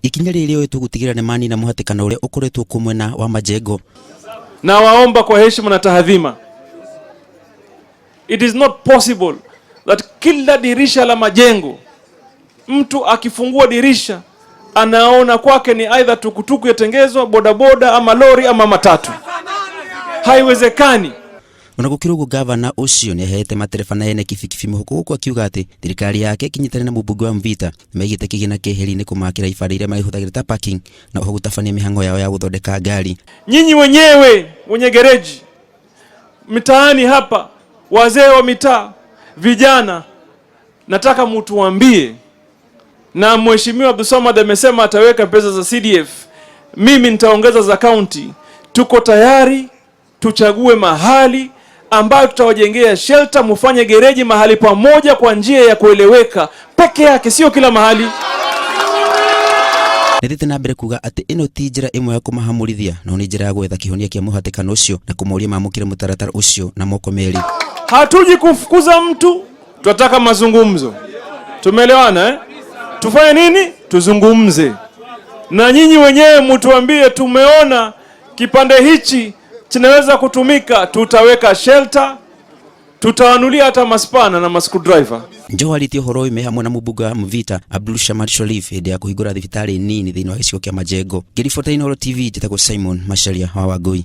ikinya rĩrĩ oĩtwo gũtigĩrĩra nĩ manina mũhatĩkano ũrĩa ũkoretwo kuo mwena wa Majengo. Na waomba kwa heshima na tahadhima, it is not possible that kila dirisha la Majengo mtu akifungua dirisha anaona kwake ni aidha tukutuku yatengezwa, bodaboda ama lori ama matatu. Haiwezekani. Unagukirugo gavana ucio ni ahete matereba na ene kibikibi muhuko guko akiuga ati thirikari yake kinyitane na mubunge wa Mvita megite kigina keheri-ini kumakira ibara iria marihuthagira ta parking na oho gutabania mihango yao ya guthondeka ngari. Nyinyi wenyewe wenye gereji mitaani hapa, wazee wa mitaa, vijana, nataka mtuambie, na mheshimiwa Abdulswamad amesema ataweka pesa za CDF, mimi nitaongeza za county. Tuko tayari tuchague mahali ambayo tutawajengea shelter, mufanye gereji mahali pamoja kwa njia ya kueleweka peke yake, sio kila mahali. Nithite na mbere kuga ati ino ti njira imwe ya kumahamurithia no ni njira ya gwetha kihonia kia muhatikano ucio na kumuria mamukire mutaratara ucio na moko meri. Hatuji kufukuza mtu, tunataka mazungumzo. Tumeelewana eh? Tufanye nini? Tuzungumze. Na nyinyi wenyewe mtuambie, tumeona kipande hichi kinaweza kutumika, tutaweka shelter, tutawanulia hata maspana na screwdriver. Njohari horo ime hamwe na mubunge wa Mvita Abdulshamad Sharif hĩndĩ ya kũhingũra thibitarĩ nini thĩinĩ wa gĩcigo kĩa Majengo. Ngĩribota Inooro TV njĩtagwo Simon Macharia wa Wangũi.